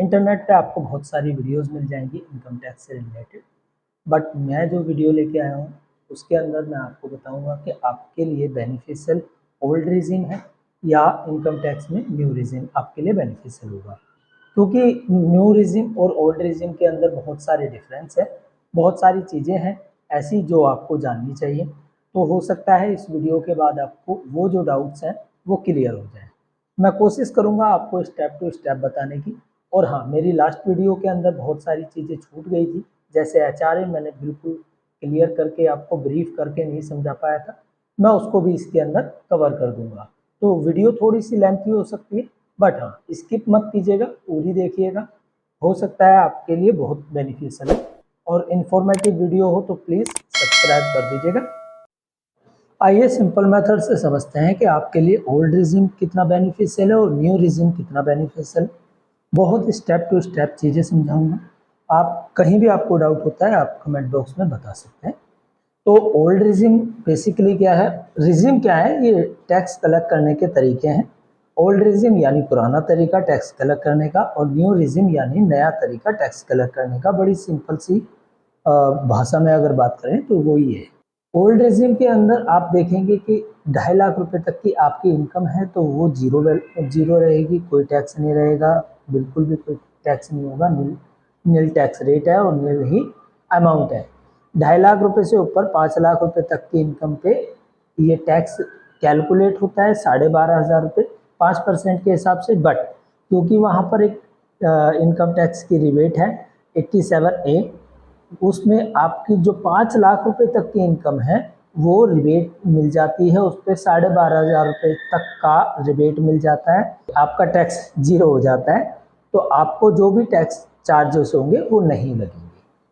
Internet पे आपको बहुत सारी वीडियोस मिल जाएंगी इनकम टैक्स से रिलेटेड, बट मैं जो वीडियो लेके आया हूँ उसके अंदर मैं आपको बताऊंगा कि आपके लिए बेनिफिशियल ओल्ड रिजिम है या इनकम टैक्स में न्यू रिजिम आपके लिए बेनिफिशियल होगा। क्योंकि न्यू रिजिम और ओल्ड रिजिम के अंदर बहुत सारे डिफरेंस है, बहुत सारी चीज़ें हैं ऐसी जो आपको जाननी चाहिए। तो हो सकता है इस वीडियो के बाद आपको वो जो डाउट्स हैं वो क्लियर हो जाए। मैं कोशिश करूँगा आपको स्टेप टू स्टेप बताने की। और हाँ, मेरी लास्ट वीडियो के अंदर बहुत सारी चीज़ें छूट गई थी, जैसे एचआरए मैंने बिल्कुल क्लियर करके आपको ब्रीफ करके नहीं समझा पाया था, मैं उसको भी इसके अंदर कवर कर दूंगा। तो वीडियो थोड़ी सी लेंथी हो सकती है, बट हाँ स्किप मत कीजिएगा, पूरी देखिएगा। हो सकता है आपके लिए बहुत बेनिफिशियल है और इन्फॉर्मेटिव वीडियो हो तो प्लीज़ सब्सक्राइब कर दीजिएगा। आइए सिंपल मेथड से समझते हैं कि आपके लिए ओल्ड रिजिम कितना बेनिफिशियल है और न्यू रिजिम कितना बेनिफिशियल है। बहुत स्टेप टू स्टेप चीज़ें समझाऊंगा। आप कहीं भी आपको डाउट होता है आप कमेंट बॉक्स में बता सकते हैं। तो ओल्ड रिजिम बेसिकली क्या है, रिजिम क्या है, ये टैक्स कलेक्ट करने के तरीके हैं। ओल्ड रिजिम यानी पुराना तरीका टैक्स कलेक्ट करने का और न्यू रिजिम यानी नया तरीका टैक्स कलेक्ट करने का। बड़ी सिंपल सी भाषा में अगर बात करें तो वो ही है। ओल्ड रेजिम के अंदर आप देखेंगे कि 2.5 लाख रुपए तक की आपकी इनकम है तो वो जीरो रहेगी, कोई टैक्स नहीं रहेगा, बिल्कुल भी कोई टैक्स नहीं होगा। नील टैक्स रेट है और नील ही अमाउंट है। 2.5 लाख रुपए से ऊपर 5 लाख रुपए तक की इनकम पे ये टैक्स कैलकुलेट होता है 12,500 रुपये 5% के हिसाब से। बट क्योंकि वहाँ पर एक इनकम टैक्स की रिबेट है 87A, उसमें आपकी जो 5 लाख रुपए तक की इनकम है वो रिबेट मिल जाती है, उस पर 12,500 रुपये तक का रिबेट मिल जाता है, आपका टैक्स जीरो हो जाता है। तो आपको जो भी टैक्स चार्जेस होंगे वो नहीं लगेंगे।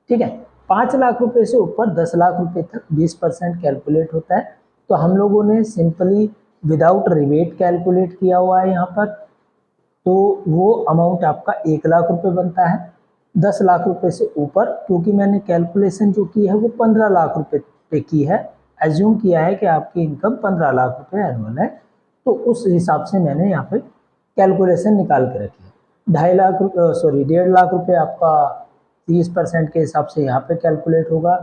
ठीक है, 5 लाख रुपए से ऊपर 10 लाख रुपए तक 20% कैलकुलेट होता है। तो हम लोगों ने सिंपली विदाउट रिबेट कैलकुलेट किया हुआ है यहाँ पर। तो वो अमाउंट आपका 1 लाख रुपए बनता है। 10 लाख रुपए से ऊपर, क्योंकि मैंने कैलकुलेशन जो की है वो 15 लाख रुपए पे की है, एज्यूम किया है कि आपकी इनकम 15 लाख रुपए एनुअल है, तो उस हिसाब से मैंने यहाँ पे कैलकुलेशन निकाल के रखी है। 1.5 रुपये आपका 30% के हिसाब से यहाँ पे कैलकुलेट होगा।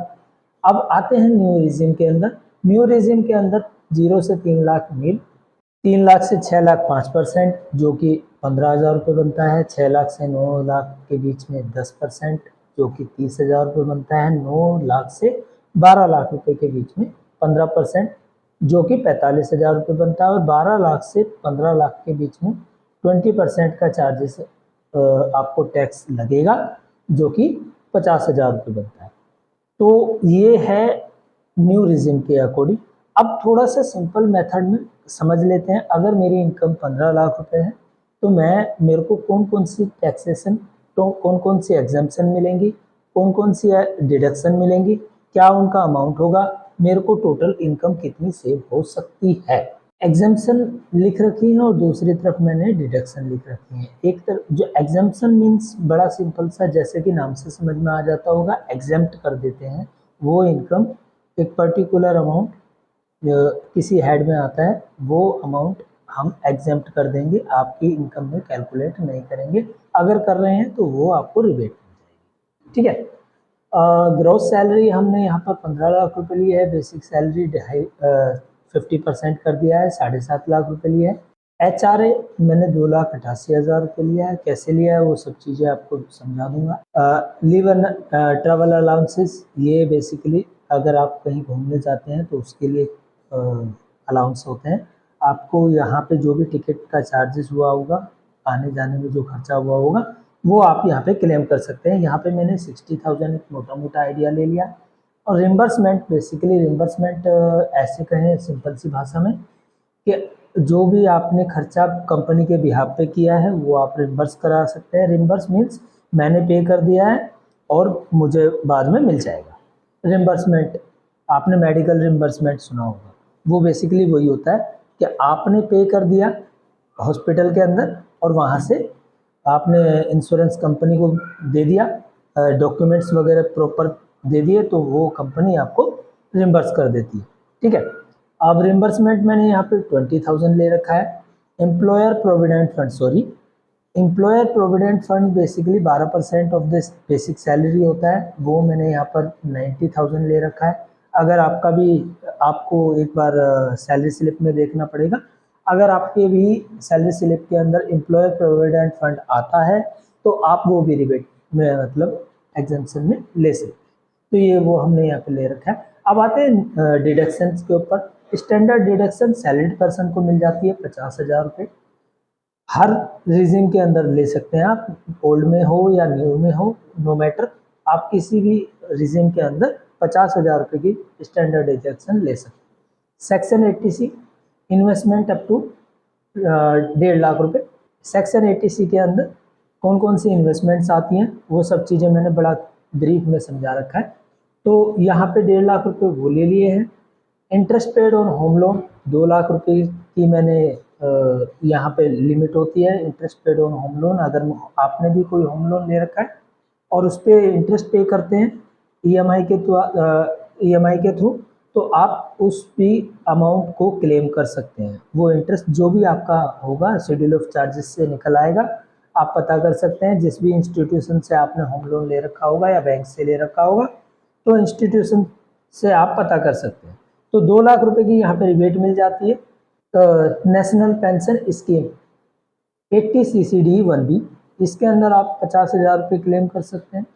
अब आते हैं न्यू रिजिम के अंदर। न्यू रिजिम के अंदर 0 से 3 लाख नील, 3 लाख से 6 लाख 5%, जो कि 15,000 रुपये बनता है। 6 लाख से 9 लाख के बीच में 10%, जो कि 30,000 रुपये बनता है। 9 लाख से 12 लाख रुपये के बीच में 15%, जो कि 45,000 रुपये बनता है। और 12 लाख से 15 लाख के बीच में 20% का चार्जेस आपको टैक्स लगेगा, जो कि 50,000 रुपये बनता है। तो ये है न्यू रिजिम के अकॉर्डिंग। अब थोड़ा सा सिंपल मेथड में समझ लेते हैं। अगर मेरी इनकम 15 लाख रुपए है तो मेरे को कौन कौन सी टैक्सेशन, तो कौन कौन सी एग्जाम्पशन मिलेंगी, कौन कौन सी डिडक्शन मिलेंगी, क्या उनका अमाउंट होगा, मेरे को टोटल इनकम कितनी सेव हो सकती है। एग्जाम्पशन लिख रखी है और दूसरी तरफ मैंने डिडक्शन लिख रखी है। एक तरफ जो एग्जाम्पशन मीन्स बड़ा सिंपल सा, जैसे कि नाम से समझ में आ जाता होगा, एग्जेम्प्ट कर देते हैं वो इनकम, एक पर्टिकुलर अमाउंट किसी हेड में आता है, वो अमाउंट हम एग्जेम्प्ट कर देंगे, आपकी इनकम में कैलकुलेट नहीं करेंगे। अगर कर रहे हैं तो वो आपको रिबेट मिल जाएगी। ठीक है, ग्रॉस सैलरी हमने यहाँ पर 15 लाख रुपए ली है। बेसिक सैलरी 50% कर दिया है, 7.5 लाख रुपए लिया है। एचआरए मैंने 2,88,000 रुपये लिया है। कैसे लिया है वो सब चीज़ें आपको समझा दूंगा। लीव एंड ट्रैवल अलाउंसेस, ये बेसिकली अगर आप कहीं घूमने जाते हैं तो उसके लिए अलाउंस होते हैं। आपको यहाँ पे जो भी टिकट का चार्जेस हुआ होगा, आने जाने में जो खर्चा हुआ होगा, वो आप यहाँ पे क्लेम कर सकते हैं। यहाँ पे मैंने 60,000 एक मोटा मोटा आइडिया ले लिया। और रिम्बर्समेंट, बेसिकली रिम्बर्समेंट ऐसे कहें सिंपल सी भाषा में कि जो भी आपने खर्चा कंपनी के बिहाफ पे किया है वो आप रिम्बर्स करा सकते हैं। रिम्बर्स मीन्स मैंने पे कर दिया है और मुझे बाद में मिल जाएगा। रिम्बर्समेंट, आपने मेडिकल रिम्बर्समेंट सुना होगा, वो बेसिकली वही होता है कि आपने पे कर दिया हॉस्पिटल के अंदर और वहाँ से आपने इंश्योरेंस कंपनी को दे दिया, डॉक्यूमेंट्स वगैरह प्रॉपर दे दिए, तो वो कंपनी आपको रिम्बर्स कर देती है। ठीक है, अब रिम्बर्समेंट मैंने यहाँ पे 20,000 ले रखा है। Employer provident fund, sorry, employer provident fund basically 12% of this basic salary होता है, वो मैंने यहाँ पर 90,000 ले रखा है। अगर आपका भी, आपको एक बार सैलरी स्लिप में देखना पड़ेगा, अगर आपके भी सैलरी स्लिप के अंदर एम्प्लॉयर प्रोविडेंट फंड आता है तो आप वो भी रिबेट में मतलब एग्जाम्पशन में ले सकते हैं। तो ये वो हमने यहाँ पे ले रखा है। अब आते हैं डिडक्शंस के ऊपर। स्टैंडर्ड डिडक्शन सैलरीड पर्सन को मिल जाती है 50,000 रुपये। हर रीजन के अंदर ले सकते हैं आप, ओल्ड में हो या न्यू में हो, नो मैटर, आप किसी भी रीजन के अंदर 50,000 रुपये की स्टैंडर्ड डिडक्शन ले सकते हैं। Section 80C investment up to 1.5 lakh रुपये। सेक्शन 80C के अंदर कौन कौन सी इन्वेस्टमेंट्स आती हैं वो सब चीज़ें मैंने बड़ा ब्रीफ में समझा रखा है। तो यहाँ पे 1.5 लाख रुपये वो ले लिए हैं। Interest paid on home loan 2 lakh रुपये की मैंने यहाँ पे लिमिट होती है interest paid on home loan. अगर आपने भी कोई होम लोन ले रखा है और उस पर इंटरेस्ट पे करते हैं ईएमआई के थ्रू, तो आप उस भी अमाउंट को क्लेम कर सकते हैं। वो इंटरेस्ट जो भी आपका होगा शेड्यूल ऑफ चार्जेस से निकल आएगा, आप पता कर सकते हैं जिस भी इंस्टीट्यूशन से आपने होम लोन ले रखा होगा या बैंक से ले रखा होगा, तो इंस्टीट्यूशन से आप पता कर सकते हैं। तो 2 लाख रुपए की यहाँ पे रिबेट मिल जाती है। नेशनल पेंशन स्कीम 80CCD1B, इसके अंदर आप 50,000 रुपये क्लेम कर सकते हैं।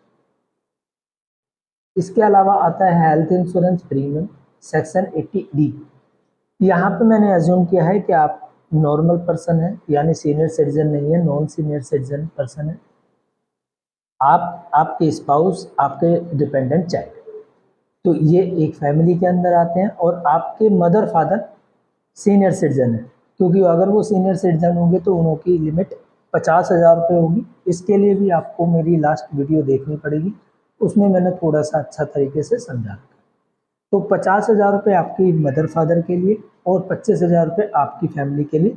इसके अलावा आता है health insurance premium section 80D। यहाँ पे मैंने एज्यूम किया है कि आप नॉर्मल पर्सन है, यानी सीनियर सिटीजन नहीं है, नॉन सीनियर सिटीजन पर्सन है। आप, आपके स्पाउस, आपके डिपेंडेंट चाइल्ड, तो ये एक फैमिली के अंदर आते हैं। और आपके मदर फादर सीनियर सिटीजन है, क्योंकि अगर वो सीनियर सिटीजन होंगे तो उनकी लिमिट 50,000 रुपये होगी। इसके लिए भी आपको मेरी लास्ट वीडियो देखनी पड़ेगी, उसमें मैंने थोड़ा सा अच्छा तरीके से समझा। तो 50,000 रुपये आपकी मदर फादर के लिए और 25,000 रुपये आपकी फैमिली के लिए,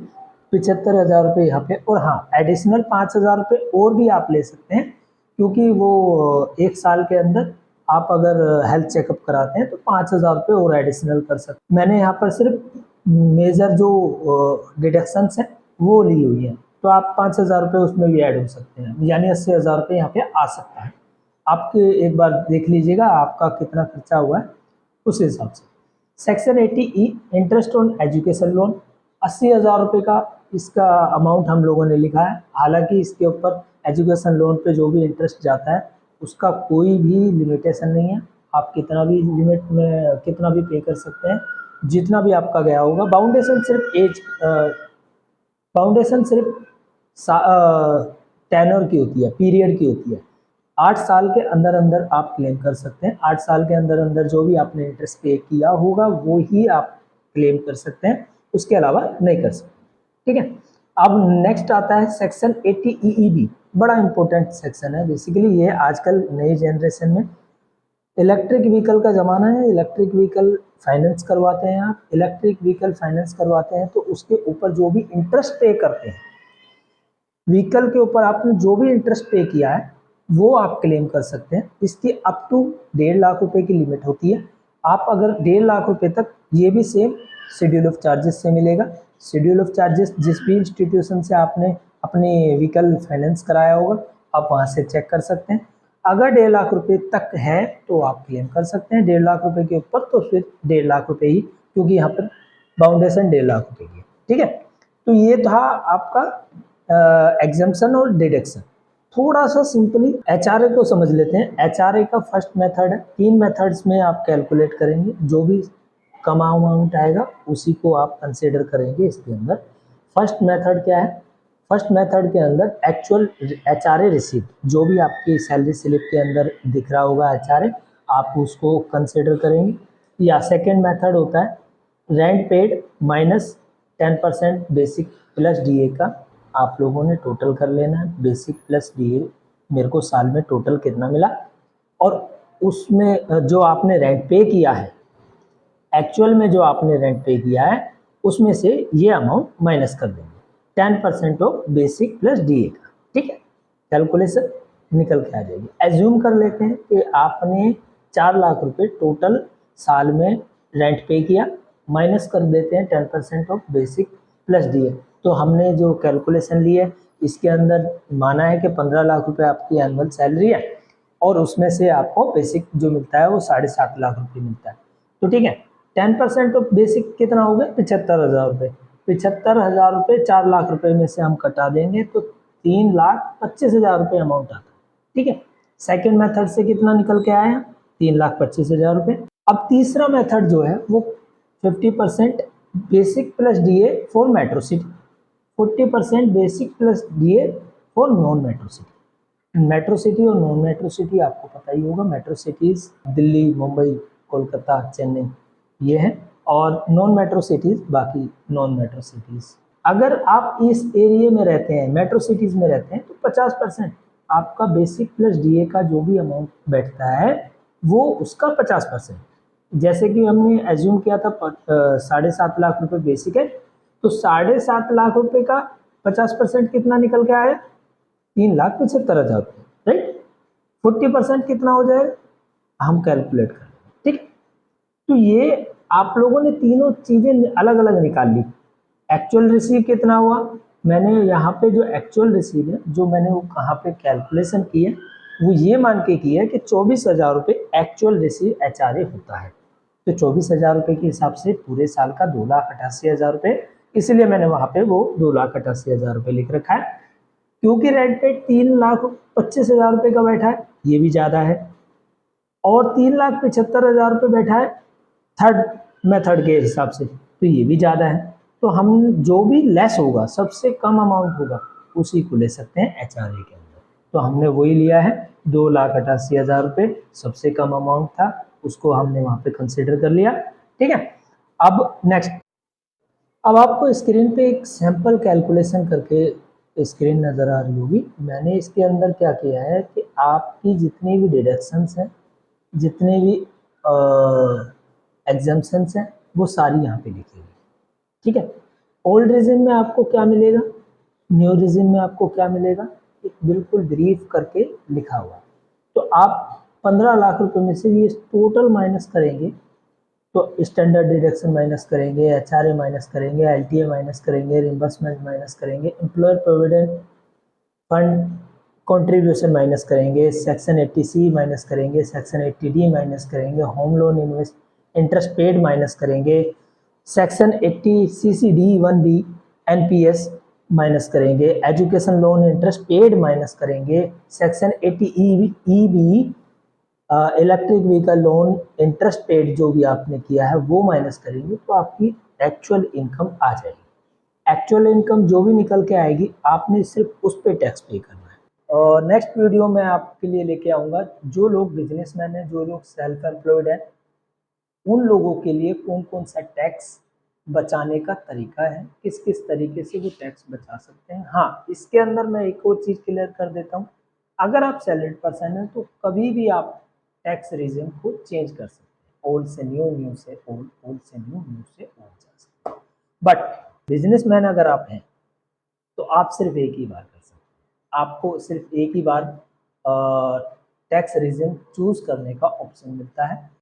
75,000 रुपये यहाँ पे। और हाँ, एडिशनल 5,000 रुपये और भी आप ले सकते हैं, क्योंकि वो 1 साल के अंदर आप अगर हेल्थ चेकअप कराते हैं तो 5,000 रुपये और एडिशनल कर सकते हैं। मैंने यहाँ पर सिर्फ मेजर जो डिडक्शंस हैं वो ली हुई है, तो आप 5,000 रुपये उसमें भी ऐड हो सकते हैं, यानी 80,000 रुपये यहाँ पे आ सकता है। आपके एक बार देख लीजिएगा आपका कितना खर्चा हुआ है उस हिसाब से। Section 80E interest on education loan 80,000 रुपये का इसका अमाउंट हम लोगों ने लिखा है। हालांकि इसके ऊपर एजुकेशन लोन पे जो भी इंटरेस्ट जाता है उसका कोई भी लिमिटेशन नहीं है, आप कितना भी लिमिट में कितना भी पे कर सकते हैं, जितना भी आपका गया होगा। बाउंडेशन सिर्फ टेनर की होती है, पीरियड की होती है। 8 साल के अंदर अंदर आप क्लेम कर सकते हैं। 8 साल के अंदर अंदर जो भी आपने इंटरेस्ट पे किया होगा वो ही आप क्लेम कर सकते हैं, उसके अलावा नहीं कर सकते। ठीक है। अब नेक्स्ट आता है सेक्शन 80EEB, बड़ा इंपॉर्टेंट सेक्शन है। बेसिकली ये आजकल नई जनरेशन में इलेक्ट्रिक व्हीकल का ज़माना है, इलेक्ट्रिक व्हीकल फाइनेंस करवाते हैं आप, इलेक्ट्रिक व्हीकल फाइनेंस करवाते हैं तो उसके ऊपर जो भी इंटरेस्ट पे करते हैं, व्हीकल के ऊपर आपने जो भी इंटरेस्ट पे किया है वो आप क्लेम कर सकते हैं। इसकी अप टू 1.5 लाख रुपए की लिमिट होती है। आप अगर 1.5 लाख रुपए तक, ये भी सेम शेड्यूल ऑफ चार्जेस से मिलेगा। शेड्यूल ऑफ चार्जेस जिस भी इंस्टीट्यूशन से आपने अपनी व्हीकल फाइनेंस कराया होगा आप वहाँ से चेक कर सकते हैं। अगर 1.5 लाख रुपए तक है तो आप क्लेम कर सकते हैं, 1.5 लाख रुपए के ऊपर तो फिर 1.5 लाख रुपए ही, क्योंकि यहाँ पर बाउंडेशन 1.5 लाख रुपए की है। ठीक है। तो ये था आपका एग्जम्पशन और डिडक्शन। थोड़ा सा सिंपली एचआरए को समझ लेते हैं। एचआरए का फर्स्ट मेथड है, 3 मेथड्स में आप कैलकुलेट करेंगे, जो भी कम अमाउंट आएगा उसी को आप कंसिडर करेंगे इसके अंदर। फर्स्ट मेथड क्या है? फर्स्ट मेथड के अंदर एक्चुअल एचआरए रिसीप्ट, जो भी आपकी सैलरी स्लिप के अंदर दिख रहा होगा एचआरए, आप उसको कंसिडर करेंगे। या सेकेंड मेथड होता है rent paid minus 10% basic plus DA का, आप लोगों ने टोटल कर लेना है बेसिक प्लस डीए, मेरे को साल में टोटल कितना मिला, और उसमें जो आपने रेंट पे किया है, एक्चुअल में जो आपने रेंट पे किया है उसमें से ये अमाउंट माइनस कर देंगे, 10% ऑफ बेसिक प्लस डीए का। ठीक है, कैलकुलेशन निकल के आ जाएगी। एज्यूम कर लेते हैं कि आपने 4 लाख रुपए टोटल साल में रेंट पे किया, माइनस कर देते हैं 10% ऑफ बेसिक प्लस डीए। तो हमने जो कैलकुलेशन ली है इसके अंदर माना है कि 15 लाख रुपए आपकी एनुअल सैलरी है और उसमें से आपको बेसिक जो मिलता है वो 7.5 लाख रुपए मिलता है। तो ठीक है, 10% ऑफ बेसिक कितना हो गया? 75,000 रुपये। 75,000 रुपये 4 लाख रुपए में से हम कटा देंगे तो 3,25,000 रुपये अमाउंट आता है। ठीक है, सेकेंड मेथड से कितना निकल के आया? 3,25,000 रुपये। अब तीसरा मेथड जो है वो 50% basic plus DA for metro city, 40% basic plus DA for non metro city. Metro city और नॉन मेट्रो सिटी आपको पता ही होगा, मेट्रो सिटीज दिल्ली, मुंबई, कोलकाता, चेन्नई ये है, और नॉन मेट्रो सिटीज बाकी नॉन मेट्रो सिटीज। अगर आप इस एरिया में रहते हैं, मेट्रो सिटीज में रहते हैं, तो 50% आपका बेसिक प्लस डीए का जो भी अमाउंट बैठता है वो उसका 50%। जैसे कि हमने एज्यूम किया था 7.5 लाख रुपए बेसिक है, तो 7.5 लाख रुपए का 50% कितना निकल के आया? 3,75,000 रुपये, राइट। 40% कितना हो जाएगा? हम कैलकुलेट करें, ठीक। तो ये आप लोगों ने तीनों चीजें अलग अलग निकाल ली। एक्चुअल रिसीव कितना हुआ? मैंने यहाँ पे जो एक्चुअल रिसीव है, जो मैंने वो कहाँ पे कैलकुलेशन की है, वो ये मान के की है कि 24,000 रुपये एक्चुअल रिसीव एचआरए होता है। तो 24,000 रुपये के हिसाब से पूरे साल का 2,88,000 रुपये, इसलिए मैंने वहाँ पे वो 2,88,000 रुपये लिख रखा है। क्योंकि रेट पे 3,25,000 रुपये का बैठा है, ये भी ज़्यादा है, और 3,75,000 रुपये बैठा है थर्ड मेथड के हिसाब से, तो ये भी ज़्यादा है। तो हम जो भी लेस होगा, सबसे कम अमाउंट होगा, उसी को ले सकते हैं एचआरए के अंदर। तो हमने वही लिया है, 2,88,000 रुपये सबसे कम अमाउंट था, उसको हमने वहाँ पे कंसिडर कर लिया। ठीक है, अब नेक्स्ट, अब आपको स्क्रीन पे एक सैंपल कैलकुलेशन करके स्क्रीन नज़र आ रही होगी। मैंने इसके अंदर क्या किया है कि आपकी जितनी भी डिडक्शंस हैं, जितने भी एग्जाम्पशंस हैं, वो सारी यहाँ पे लिखी हुई। ठीक है, ओल्ड रिजिम में आपको क्या मिलेगा, न्यू रिजिम में आपको क्या मिलेगा, एक बिल्कुल ब्रीफ करके लिखा हुआ। तो आप 15 लाख रुपए में से ये टोटल माइनस करेंगे, तो स्टैंडर्ड डिडक्शन माइनस करेंगे, एचआरए माइनस करेंगे, एलटीए माइनस करेंगे, रिम्बर्समेंट माइनस करेंगे, employer provident fund contribution minus करेंगे, सेक्शन 80C माइनस करेंगे, सेक्शन 80D माइनस करेंगे, home loan interest paid minus करेंगे, सेक्शन 80CCD1B एनपीएस माइनस करेंगे, education loan interest paid minus करेंगे, section 80EB electric vehicle loan interest paid जो भी आपने किया है वो माइनस करेंगे, तो आपकी एक्चुअल इनकम आ जाएगी। एक्चुअल इनकम जो भी निकल के आएगी, आपने सिर्फ उस पर टैक्स पे करना है। और नेक्स्ट वीडियो में आपके लिए लेके आऊँगा, जो लोग बिजनेसमैन हैं, जो लोग सेल्फ एम्प्लॉयड हैं, उन लोगों के लिए कौन कौन सा टैक्स बचाने का तरीका है, किस किस तरीके से वो टैक्स बचा सकते हैं। हाँ, इसके अंदर मैं एक और चीज़ क्लियर कर देता हूँ, अगर आप सैलरीड पर्सन हैं तो कभी भी आप टैक्स रीजन को चेंज कर सकते हैं, ओल्ड से न्यू, न्यू से ओल्ड, ओल्ड से न्यू, न्यू से ओल्ड जा सकते हैं। बट बिजनेसमैन अगर आप हैं तो आप सिर्फ एक ही बार कर सकते हैं, आपको सिर्फ एक ही बार टैक्स रीजन चूज करने का ऑप्शन मिलता है।